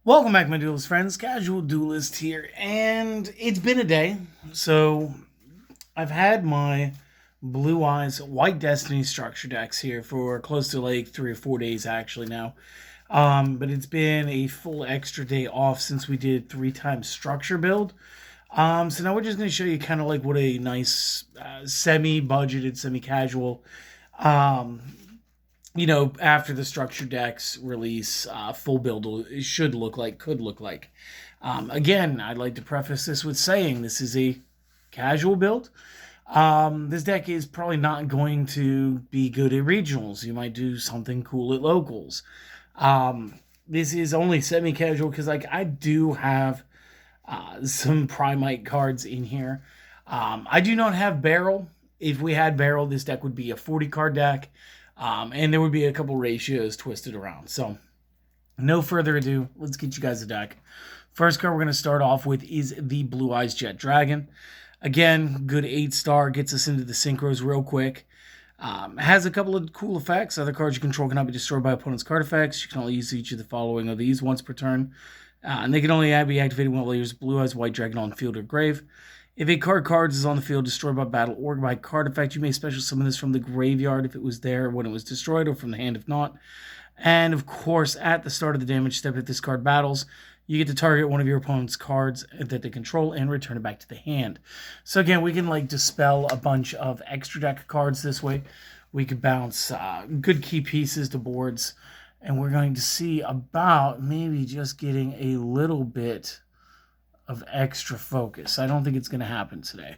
Welcome back, my duelist friends. Casual Duelist here, and it's been a day. So I've had my Blue Eyes White Destiny structure decks here for close to like 3 or 4 days actually now. But it's been a full extra day off since we did 3 times structure build. So now we're just going to show you kind of like what a nice semi-budgeted, semi-casual after the structure decks release, full build should look like, could look like. Again, I'd like to preface this with saying this is a casual build. This deck is probably not going to be good at regionals. You might do something cool at locals. This is only semi-casual because I do have some Primite cards in here. I do not have Barrel. If we had Barrel, this deck would be a 40-card deck. And there would be a couple ratios twisted around. So, no further ado, let's get you guys a deck. First card we're going to start off with is the Blue Eyes Jet Dragon. Again, good 8-star, gets us into the synchros real quick. Has a couple of cool effects. Other cards you control cannot be destroyed by opponent's card effects. You can only use each of the following of these once per turn. And they can only be activated when players Blue Eyes White Dragon on field or grave. If a cards is on the field destroyed by battle or by card effect, you may special summon this from the graveyard if it was there when it was destroyed, or from the hand if not. And of course, at the start of the damage step, if this card battles, you get to target one of your opponent's cards that they control and return it back to the hand. So again, we can dispel a bunch of extra deck cards this way. We could bounce good key pieces to boards, and we're going to see about maybe just getting a little bit of extra focus. I don't think it's going to happen today.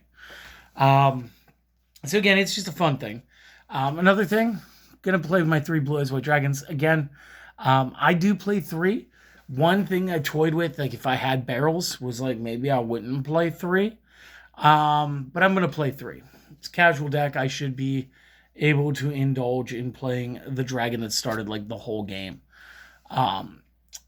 So again, it's just a fun thing. Another thing, going to play with my 3 Blue Eyes White Dragons. Again, I do play 3. One thing I toyed with, if I had barrels, was maybe I wouldn't play 3. But I'm going to play 3. It's a casual deck. I should be able to indulge in playing the dragon that started the whole game.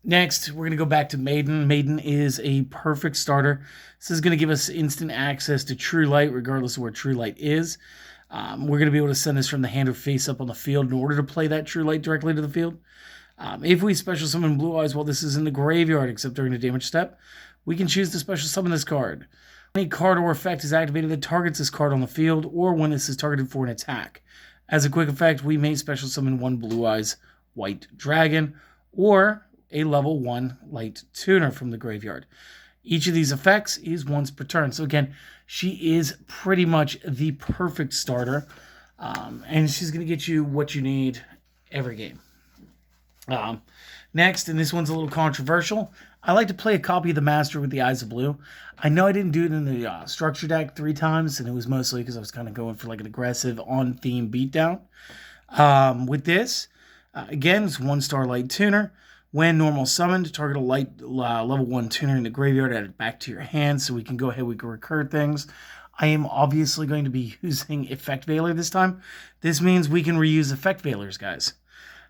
Next, we're going to go back to Maiden. Maiden is a perfect starter. This is going to give us instant access to True Light, regardless of where True Light is. We're going to be able to send this from the hand or face up on the field in order to play that True Light directly to the field. If we special summon Blue Eyes while this is in the graveyard, except during the damage step, we can choose to special summon this card. Any card or effect is activated that targets this card on the field, or when this is targeted for an attack. As a quick effect, we may special summon 1 Blue Eyes White Dragon, or a level 1 light tuner from the graveyard. Each of these effects is once per turn. So again, she is pretty much the perfect starter. And she's going to get you what you need every game. Next, and this one's a little controversial, I like to play a copy of the Master with the Eyes of Blue. I know I didn't do it in the structure deck 3 times, and it was mostly because I was kind of going for an aggressive on-theme beatdown. With this, again, it's 1-star light tuner. When normal summoned, target a light level 1 tuner in the graveyard, add it back to your hand so we can go ahead, we can recur things. I am obviously going to be using Effect Veiler this time. This means we can reuse Effect Veilers, guys.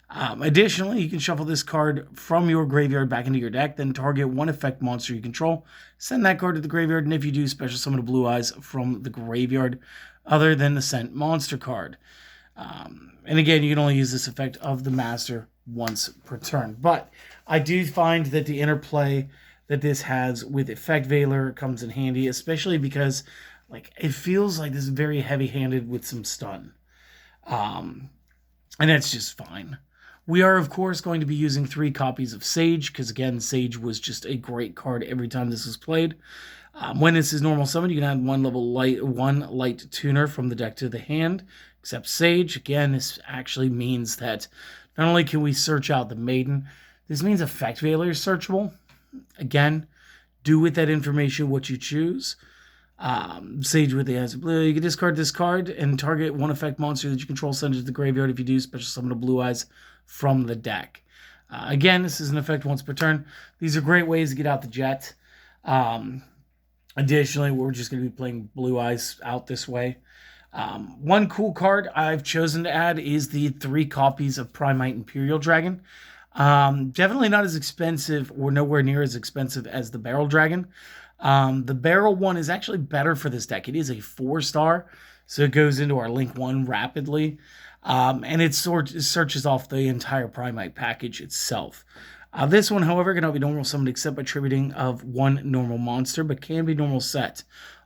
Additionally, you can shuffle this card from your graveyard back into your deck, then target 1 effect monster you control, send that card to the graveyard, and if you do, special summon a Blue Eyes from the graveyard other than the sent monster card. And again, you can only use this effect of the Master once per turn. But I do find that the interplay that this has with Effect Veiler comes in handy, especially because it feels like this is very heavy-handed with some stun. And that's just fine. We are, of course, going to be using 3 copies of Sage, because again, Sage was just a great card every time this was played. When this is normal summon, you can add 1 light tuner from the deck to the hand. Except Sage, again, this actually means that not only can we search out the Maiden, this means Effect Veiler is searchable. Again, do with that information what you choose. Sage with the Eyes of Blue, you can discard this card and target 1 effect monster that you control, send it to the graveyard. If you do, special summon a Blue Eyes from the deck. Again, this is an effect once per turn. These are great ways to get out the jet. Additionally, we're just going to be playing Blue Eyes out this way. One cool card I've chosen to add is the 3 copies of Primite Imperial Dragon. Definitely not as expensive, or nowhere near as expensive as the Barrel Dragon. The Barrel one is actually better for this deck. It is a 4-star, so it goes into our Link 1 rapidly. And it searches off the entire Primite package itself. This one, however, cannot be normal summoned except by attributing of one normal monster, but can be normal set.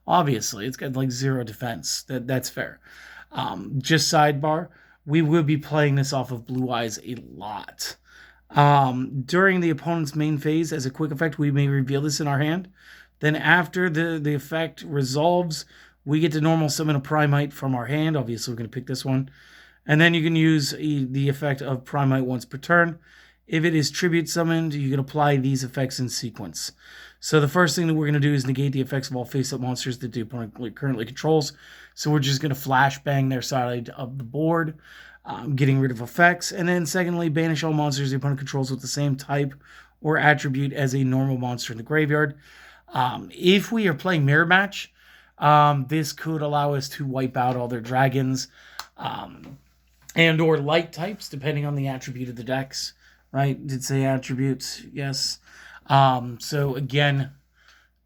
Obviously, it's got like 0 defense. That's fair. Just sidebar, we will be playing this off of Blue Eyes a lot. During the opponent's main phase, as a quick effect, we may reveal this in our hand. Then after the effect resolves, we get to normal summon a Primite from our hand. Obviously, we're going to pick this one. And then you can use the effect of Primite once per turn. If it is tribute summoned, you can apply these effects in sequence. So the first thing that we're going to do is negate the effects of all face-up monsters that the opponent currently controls. So we're just going to flashbang their side of the board, getting rid of effects. And then secondly, banish all monsters the opponent controls with the same type or attribute as a normal monster in the graveyard. If we are playing Mirror Match, this could allow us to wipe out all their dragons and or light types, depending on the attribute of the decks. Right? Did say attributes? Yes. So again,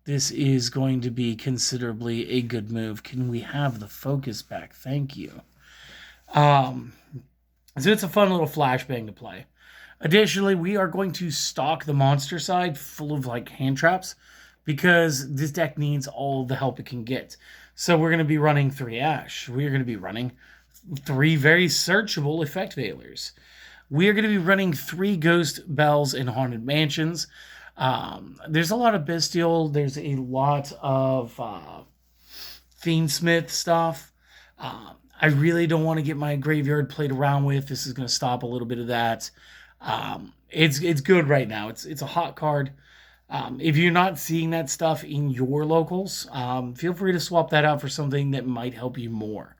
this is going to be considerably a good move. Can we have the focus back? Thank you. So it's a fun little flashbang to play. Additionally, we are going to stock the monster side full of like hand traps because this deck needs all the help it can get. So we're going to be running 3 Ash. We're going to be running 3 very searchable effect veilers. We are going to be running 3 Ghost Bells in Haunted Mansions. There's a lot of Bestial. There's a lot of Fiendsmith stuff. I really don't want to get my graveyard played around with. This is going to stop a little bit of that. It's good right now. It's a hot card. If you're not seeing that stuff in your locals, feel free to swap that out for something that might help you more.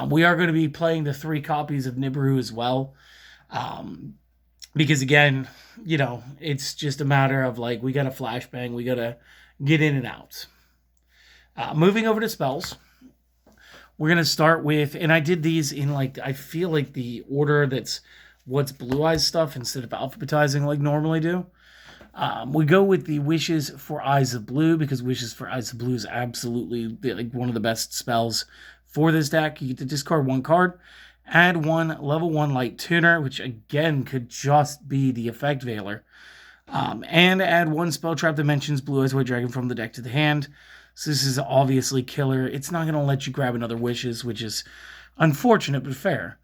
We are going to be playing the 3 copies of Nibiru as well. Because again, you know, it's just a matter of like, we got to flashbang, we got to get in and out. Moving over to spells, we're going to start with, and I did these in like, I feel like the order that's what's Blue Eyes stuff instead of alphabetizing like normally do. We go with the Wishes for Eyes of Blue because Wishes for Eyes of Blue is absolutely like one of the best spells for this deck. You get to discard 1 card. Add 1 level 1 Light Tuner, which again could just be the Effect Veiler. And add 1 spell trap that mentions Blue Eyes White Dragon from the deck to the hand. So this is obviously killer. It's not going to let you grab another Wishes, which is unfortunate but fair.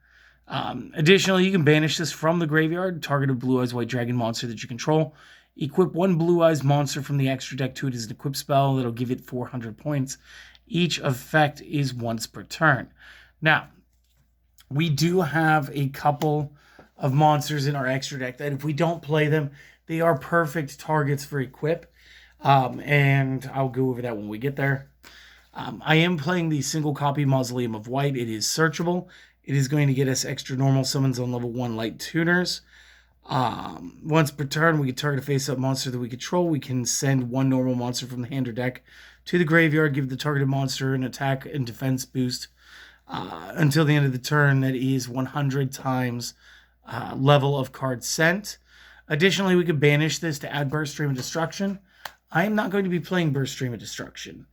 Additionally, you can banish this from the graveyard. Target a Blue Eyes White Dragon monster that you control. Equip 1 Blue Eyes monster from the extra deck to it as an equip spell. That'll give it 400 points. Each effect is once per turn. Now, we do have a couple of monsters in our extra deck that if we don't play them, they are perfect targets for equip. And I'll go over that when we get there. I am playing the single copy Mausoleum of White. It is searchable. It is going to get us extra normal summons on level 1 Light Tuners. Once per turn, we can target a face-up monster that we control. We can send 1 normal monster from the hand or deck to the graveyard, give the targeted monster an attack and defense boost. Until the end of the turn, that is 100 times level of cards sent. Additionally, we could banish this to add Burst Stream of Destruction. I am not going to be playing Burst Stream of Destruction.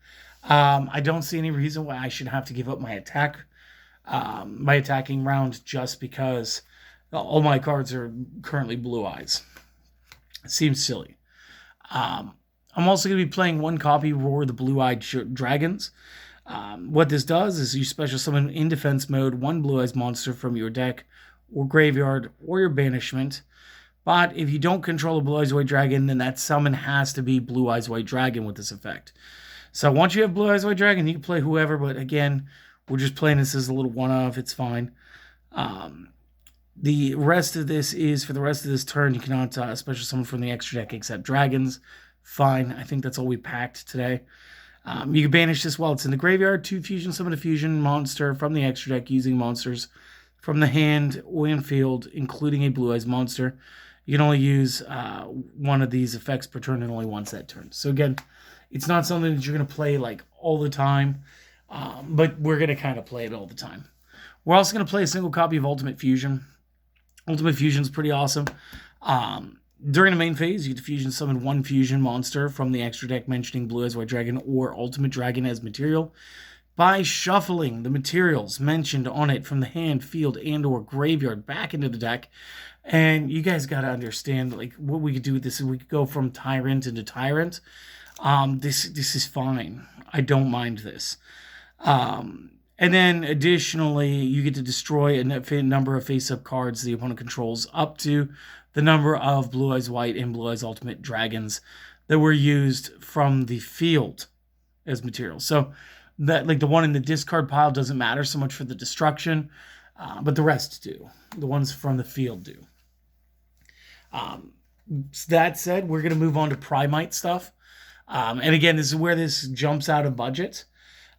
I don't see any reason why I should have to give up my attacking round just because all my cards are currently Blue Eyes. It seems silly. I'm also going to be playing 1 copy Roar the Blue-Eyed Dragons. What this does is you special summon in defense mode 1 Blue Eyes monster from your deck or graveyard or your banishment. But if you don't control a Blue Eyes White Dragon, then that summon has to be Blue Eyes White Dragon with this effect. So once you have Blue Eyes White Dragon, you can play whoever, but again, we're just playing this as a little one-off. It's fine. The rest of this is, for the rest of this turn, you cannot special summon from the extra deck except dragons. Fine. I think that's all we packed today. You can banish this while it's in the graveyard to fusion summon a fusion monster from the extra deck using monsters from the hand or field, including a Blue Eyes monster. You can only use 1 of these effects per turn and only once that turn. So again, it's not something that you're going to play like all the time, but we're going to kind of play it all the time. We're also going to play a single copy of Ultimate Fusion. Ultimate Fusion is pretty awesome. During the main phase, you get to fusion summon 1 fusion monster from the extra deck mentioning Blue Eyes White Dragon or Ultimate Dragon as material. by shuffling the materials mentioned on it from the hand, field, and or graveyard back into the deck. And you guys got to understand, like, what we could do with this is we could go from Tyrant into Tyrant. This is fine. I don't mind this. And then additionally, you get to destroy a number of face-up cards the opponent controls up to the number of Blue Eyes White and Blue Eyes Ultimate Dragons that were used from the field as material. So that, like, the one in the discard pile doesn't matter so much for the destruction, but the rest do. The ones from the field do. That said, we're going to move on to Primite stuff. And again, this is where this jumps out of budget.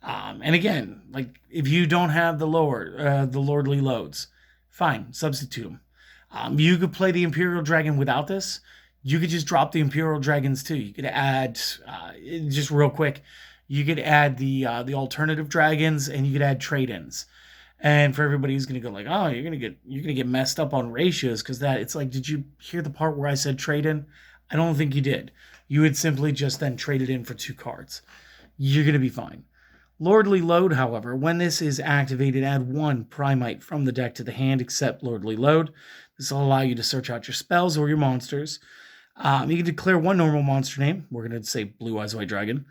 And again, like, if you don't have the Lordly Loads, fine, substitute them. You could play the Imperial Dragon without this. You could just drop the Imperial Dragons too. You could add, just real quick, you could add the alternative dragons, and you could add trade-ins. And for everybody who's gonna go like, oh, you're gonna get messed up on ratios because that, it's like, did you hear the part where I said trade-in? I don't think you did. You would simply just then trade it in for 2 cards. You're gonna be fine. Lordly Load, however, when this is activated, add 1 Primite from the deck to the hand except Lordly Load. This will allow you to search out your spells or your monsters. You can declare 1 normal monster name. We're going to say Blue Eyes White Dragon.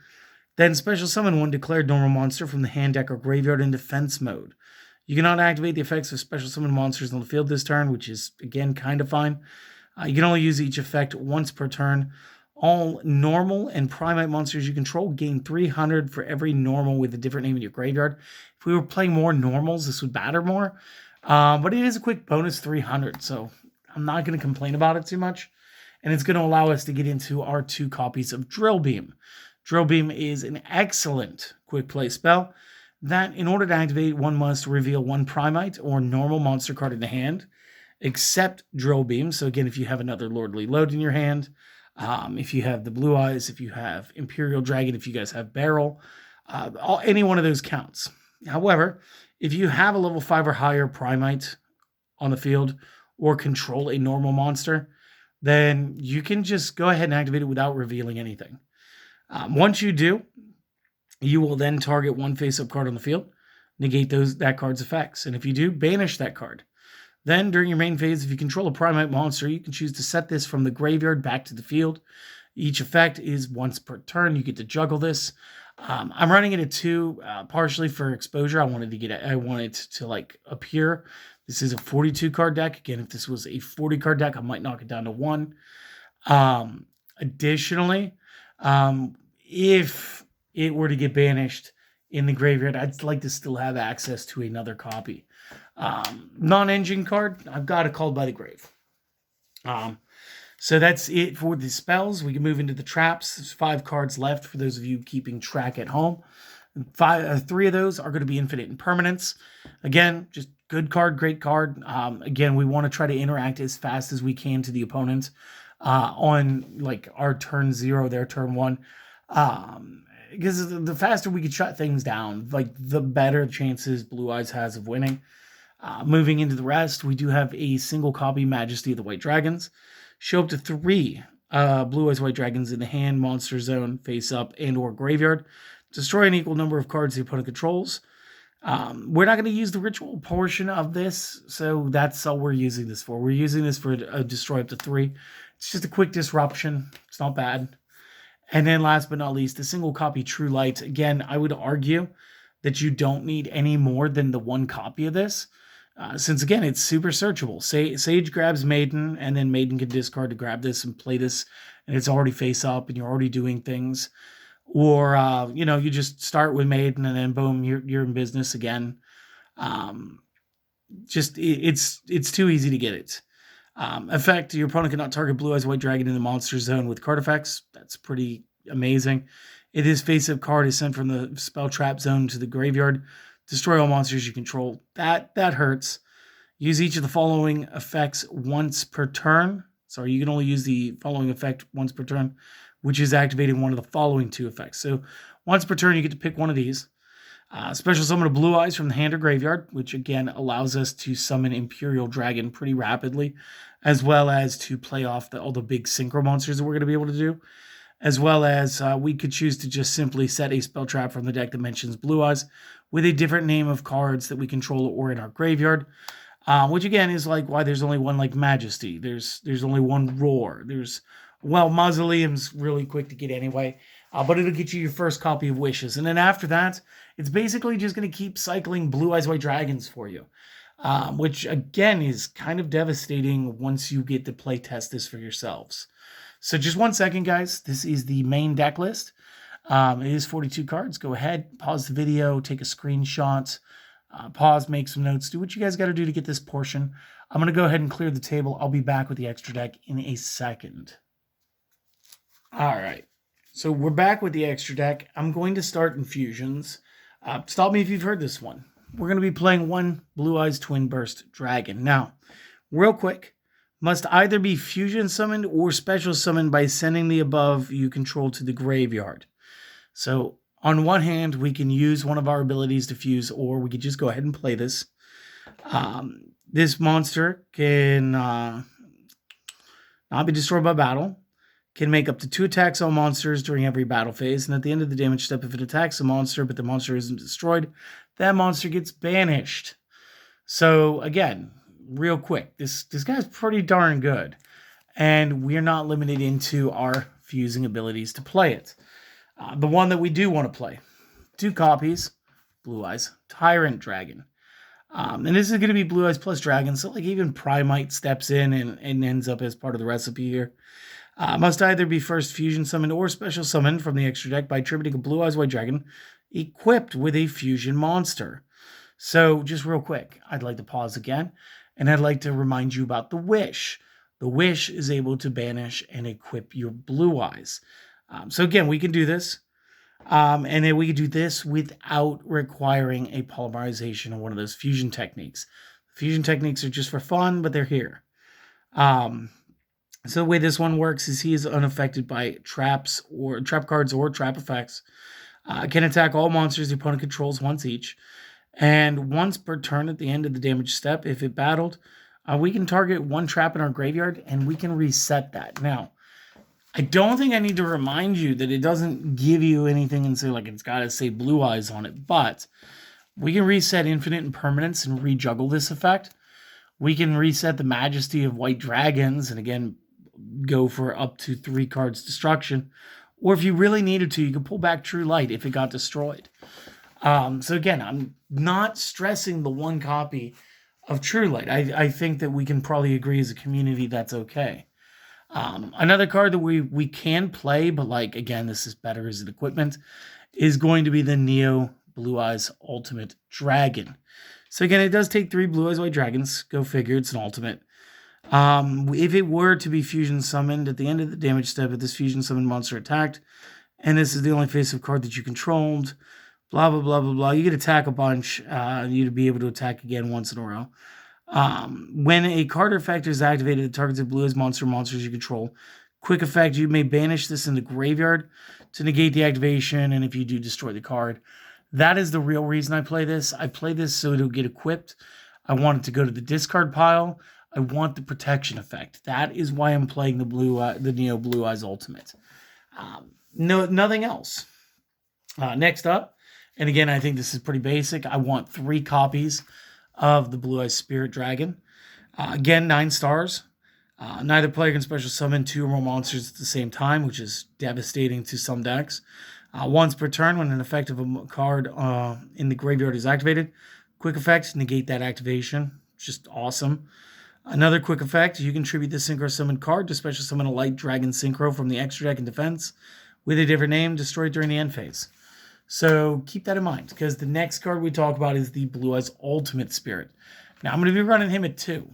Then special summon 1 declared normal monster from the hand, deck, or graveyard in defense mode. You cannot activate the effects of special summon monsters on the field this turn, which is, again, kind of fine. You can only use each effect once per turn. All normal and Primite monsters you control gain 300 for every normal with a different name in your graveyard. If we were playing more normals, this would matter more. But it is a quick bonus 300, so I'm not going to complain about it too much. And it's going to allow us to get into our 2 copies of Drill Beam. Drill Beam is an excellent quick play spell that, in order to activate, one must reveal 1 Primite or normal monster card in the hand, except Drill Beam. So again, if you have another Lordly Load in your hand, if you have the Blue Eyes, if you have Imperial Dragon, if you guys have Barrel, any one of those counts. However, if you have a level 5 or higher Primite on the field or control a normal monster, then you can just go ahead and activate it without revealing anything. Once you do, you will then target 1 face-up card on the field, negate that card's effects, and if you do, banish that card. Then, during your main phase, if you control a Primite monster, you can choose to set this from the graveyard back to the field. Each effect is once per turn. You get to juggle this. I'm running it at 2, partially for exposure. I wanted to like appear. This is a 42 card deck. Again, if this was a 40 card deck, I might knock it down to 1. Additionally, if it were to get banished in the graveyard, I'd like to still have access to another copy. Non-engine card, I've got a Called by the Grave. So that's it for the spells. We can move into the traps. There's 5 cards left for those of you keeping track at home. 3 of those are going to be infinite impermanence. Again, just good card, great card. Again, we want to try to interact as fast as we can to the opponent on like our turn 0, their turn 1. Because the faster we can shut things down, like the better chances Blue Eyes has of winning. Moving into the rest, we do have a single copy Majesty of the White Dragons. Show up to 3 Blue Eyes White Dragons in the hand, monster zone, face up, and or graveyard. Destroy an equal number of cards the opponent controls. We're not going to use the ritual portion of this, so that's all we're using this for. We're using this for a destroy up to 3. It's just a quick disruption. It's not bad. And then last but not least, the single copy True Light. Again, I would argue that you don't need any more than the 1 copy of this. Since, again, it's super searchable. Sage grabs Maiden, and then Maiden can discard to grab this and play this, and it's already face up, and you're already doing things. Or, you just start with Maiden, and then boom, you're in business again. It's too easy to get it. Effect, your opponent cannot target Blue Eyes White Dragon in the monster zone with card effects. That's pretty amazing. It is face-up card is sent from the spell trap zone to the graveyard. Destroy all monsters you control. That hurts. Use each of the following effects once per turn. Sorry, you can only use the following effect once per turn, which is activating one of the following 2 effects. So once per turn, you get to pick one of these. Special summon a Blue Eyes from the hand or graveyard, which again allows us to summon Imperial Dragon pretty rapidly, as well as to play off all the big synchro monsters that we're going to be able to do. as well as we could choose to just simply set a spell trap from the deck that mentions Blue Eyes with a different name of cards that we control or in our graveyard. Which again is like why there's only one like Majesty. There's only one Roar. Mausoleum's really quick to get anyway, but it'll get you your first copy of Wishes. And then after that, it's basically just going to keep cycling Blue Eyes White Dragons for you, which again is kind of devastating once you get to play test this for yourselves. So just 1 second, guys. This is the main deck list. It is 42 cards. Go ahead, pause the video, take a screenshot. Pause, make some notes, do what you guys got to do to get this portion. I'm going to go ahead and clear the table. I'll be back with the extra deck in a second. All right, so we're back with the extra deck. I'm going to start infusions. Stop me if you've heard this one. We're going to be playing one Blue Eyes Twin Burst Dragon. Now, real quick, must either be fusion summoned or special summoned by sending the above you control to the graveyard. So, on one hand, we can use one of our abilities to fuse, or we could just go ahead and play this. This monster can not be destroyed by battle, can make up to 2 attacks on monsters during every battle phase, and at the end of the damage step, if it attacks a monster but the monster isn't destroyed, that monster gets banished. So, again, real quick, this guy's pretty darn good, and we're not limited into our fusing abilities to play it. The one that we do want to play, 2 copies, Blue Eyes Tyrant Dragon. And this is going to be Blue Eyes plus Dragon, so like even Primite steps in and ends up as part of the recipe here. Must either be first fusion summoned or special summoned from the extra deck by attributing a Blue Eyes White Dragon equipped with a fusion monster. So just real quick, I'd like to pause again, and I'd like to remind you about the Wish. The Wish is able to banish and equip your Blue Eyes. So again, we can do this, and then we can do this without requiring a polymerization of one of those fusion techniques. Fusion techniques are just for fun, but they're here. So the way this one works is he is unaffected by traps or trap cards or trap effects. Can attack all monsters the opponent controls once each, and once per turn at the end of the damage step, if it battled, we can target 1 trap in our graveyard, and we can reset that. Now, I don't think I need to remind you that it doesn't give you anything and say, like, it's got to say Blue Eyes on it, but we can reset Infinite and Permanence and rejuggle this effect. We can reset the Majesty of White Dragons and, again, go for up to 3 cards destruction. Or if you really needed to, you could pull back True Light if it got destroyed. So, again, I'm not stressing the 1 copy of True Light. I think that we can probably agree as a community that's okay. Another card that we can play, but like, again, this is better as an equipment, is going to be the Neo Blue Eyes Ultimate Dragon. So again, it does take 3 Blue Eyes White Dragons. Go figure, it's an ultimate. If it were to be fusion summoned, at the end of the damage step, if this fusion summoned monster attacked, and this is the only face-up card that you controlled, blah, blah, blah, blah, blah, you could attack a bunch, you'd be able to attack again once in a row. When a card effect is activated that targets a Blue Eyes monsters you control, quick effect, you may banish this in the graveyard to negate the activation, and if you do, destroy the card. That is the real reason I play this. I play this so it'll get equipped. I want it to go to the discard pile. I want the protection effect. That is why I'm playing the Neo Blue Eyes Ultimate. Nothing else. Next up, and again, I think this is pretty basic. I want 3 copies of the Blue Eyes Spirit Dragon. Again, 9 stars. Neither player can special summon 2 or more monsters at the same time, which is devastating to some decks. Once per turn, when an effect of a card in the graveyard is activated, quick effect, negate that activation. Just awesome. Another quick effect, you can tribute the Synchro Summon card to special summon a Light Dragon Synchro from the extra deck in defense with a different name, destroyed during the end phase. So keep that in mind, because the next card we talk about is the Blue Eyes Ultimate Spirit. Now, I'm going to be running him at 2.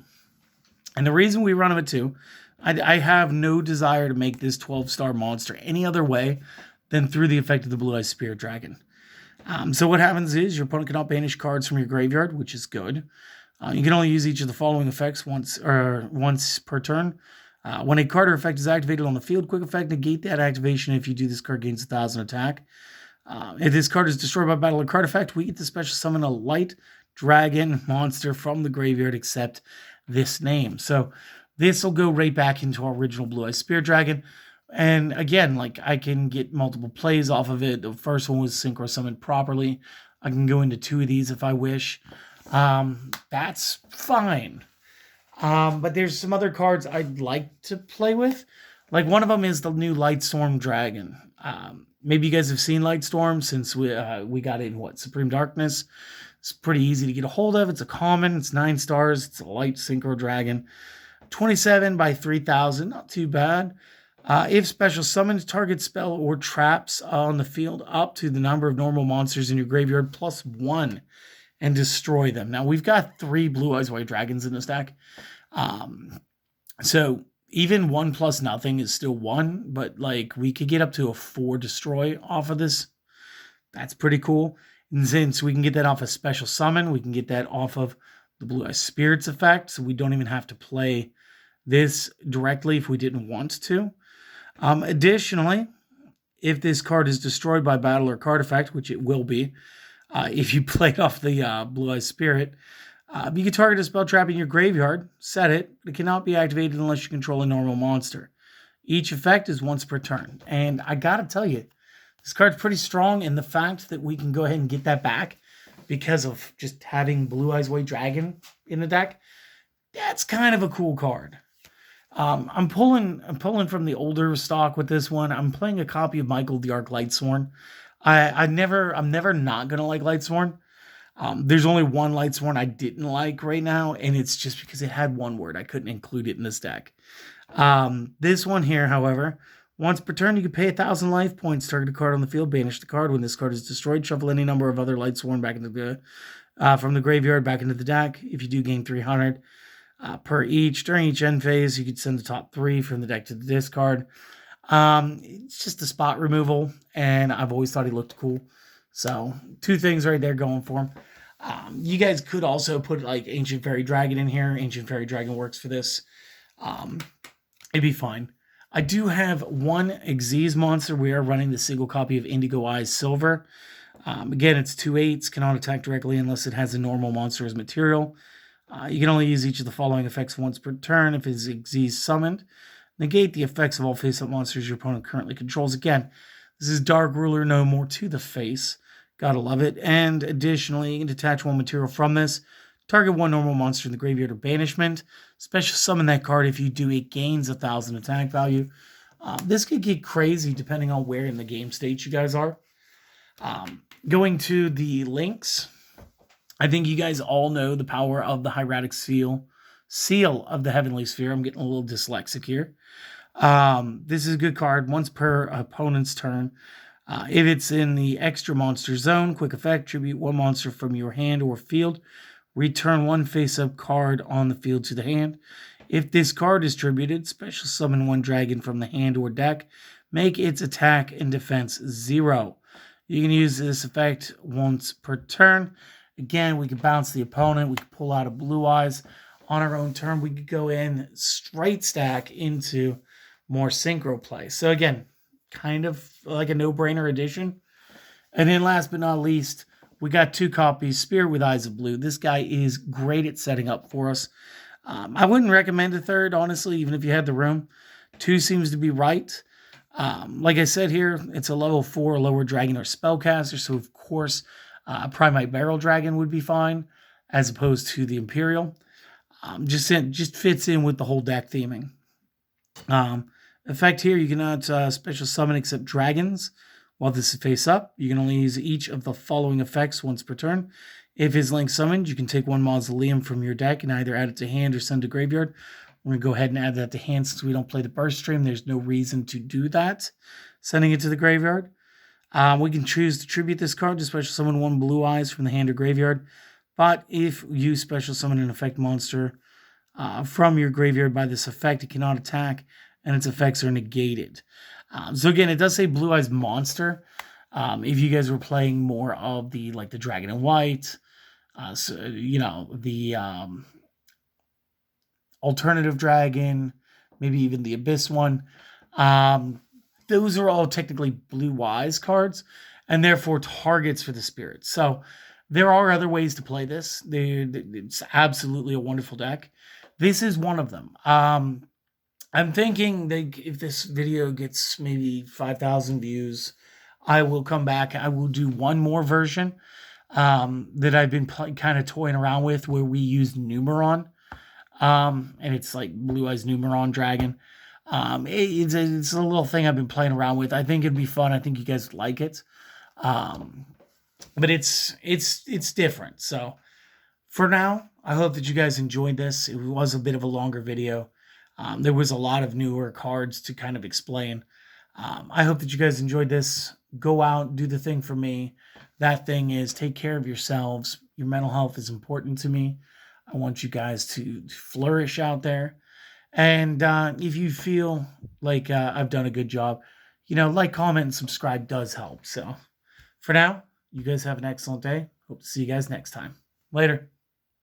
And the reason we run him at 2, I have no desire to make this 12-star monster any other way than through the effect of the Blue Eyes Spirit Dragon. So what happens is your opponent cannot banish cards from your graveyard, which is good. You can only use each of the following effects once per turn. When a card or effect is activated on the field, quick effect, negate that activation if you do this card gains 1,000 attack. If this card is destroyed by battle or card effect, we get to special summon a Light Dragon monster from the graveyard except this name. So this will go right back into our original Blue Eyes Spirit Dragon. And again, like I can get multiple plays off of it. The first one was synchro summoned properly. I can go into 2 of these if I wish. That's fine. But there's some other cards I'd like to play with. Like one of them is the new Lightstorm Dragon. Maybe you guys have seen Lightstorm since we got it in Supreme Darkness. It's pretty easy to get a hold of. It's a common. It's 9 stars. It's a light synchro dragon. 27 by 3,000. Not too bad. If special summons, target spell or traps on the field up to the number of normal monsters in your graveyard +1 and destroy them. Now, we've got 3 Blue Eyes White Dragons in this deck. So even 1 plus nothing is still 1, but like we could get up to a 4 destroy off of this. That's pretty cool. And since we can get that off a special summon, we can get that off of the Blue Eye Spirits effect, so we don't even have to play this directly if we didn't want to. Additionally, if this card is destroyed by battle or card effect, which it will be, if you played off the Blue Eye Spirit, you can target a spell trap in your graveyard, set it, but it cannot be activated unless you control a normal monster. Each effect is once per turn. And I gotta tell you, this card's pretty strong, and the fact that we can go ahead and get that back because of just having Blue Eyes White Dragon in the deck, that's kind of a cool card. I'm pulling from the older stock with this one. I'm playing a copy of Michael the Arc Lightsworn. I'm never not gonna like Lightsworn. There's only one Lightsworn I didn't like right now, and it's just because it had one word. I couldn't include it in this deck. This one here, however, once per turn, you can pay 1,000 life points, target a card on the field, banish the card. When this card is destroyed, shuffle any number of other Lightsworn back into the from the graveyard back into the deck. If you do, gain 300 per each. During each end phase, you could send the top 3 from the deck to the discard. It's just a spot removal, and I've always thought he looked cool. So 2 things right there going for him. You guys could also put like Ancient Fairy Dragon in here. Ancient Fairy Dragon works for this. It'd be fine. I do have 1 Xyz monster. We are running the single copy of Indigo Eyes Silver. Again, it's 2 8s, cannot attack directly unless it has a normal monster as material. You can only use each of the following effects once per turn if it's Xyz summoned. Negate the effects of all face-up monsters your opponent currently controls. Again, this is Dark Ruler no more to the face. Gotta love it. And additionally, you can detach 1 material from this. Target 1 normal monster in the graveyard or banishment. Special summon that card. If you do, it gains 1,000 attack value. This could get crazy depending on where in the game state you guys are. Going to the links, I think you guys all know the power of the hieratic seal of the Heavenly Sphere. I'm getting a little dyslexic here. This is a good card once per opponent's turn. If it's in the extra monster zone, quick effect, tribute 1 monster from your hand or field. Return 1 face-up card on the field to the hand. If this card is tributed, special summon 1 dragon from the hand or deck. Make its attack and defense 0. You can use this effect once per turn. Again, we can bounce the opponent. We can pull out a Blue Eyes on our own turn. We could go in straight stack into more synchro play. So again, kind of like a no-brainer addition. And then last but not least, we got 2 copies, Spirit with Eyes of Blue. This guy is great at setting up for us. I wouldn't recommend a 3rd, honestly, even if you had the room. 2 seems to be right. Like I said here, it's a level 4 lower dragon or spellcaster, so of course, Primite Barrel Dragon would be fine, as opposed to the Imperial. Just fits in with the whole deck theming. Effect here, you cannot special summon except dragons. While this is face up, you can only use each of the following effects once per turn. If his link summoned, you can take 1 mausoleum from your deck and either add it to hand or send to graveyard. We're going to go ahead and add that to hand since we don't play the burst stream. There's no reason to do that. Sending it to the graveyard. We can choose to tribute this card to special summon 1 Blue Eyes from the hand or graveyard. But if you special summon an effect monster from your graveyard by this effect, it cannot attack and its effects are negated. So again, it does say Blue Eyes monster. If you guys were playing more of the the Dragon and White, the alternative dragon, maybe even the Abyss one, those are all technically Blue Eyes cards, and therefore targets for the spirits. So there are other ways to play this. It's absolutely a wonderful deck. This is one of them. I'm thinking that if this video gets maybe 5,000 views, I will come back. I will do one more version that I've been kind of toying around with, where we use Numeron, and it's like Blue Eyes Numeron Dragon. It's a little thing I've been playing around with. I think it'd be fun. I think you guys would like it. Um, but it's different. So for now, I hope that you guys enjoyed this. It was a bit of a longer video. There was a lot of newer cards to kind of explain. I hope that you guys enjoyed this. Go out, do the thing for me. That thing is take care of yourselves. Your mental health is important to me. I want you guys to flourish out there. And if you feel like I've done a good job, like, comment, and subscribe does help. So for now, you guys have an excellent day. Hope to see you guys next time. Later.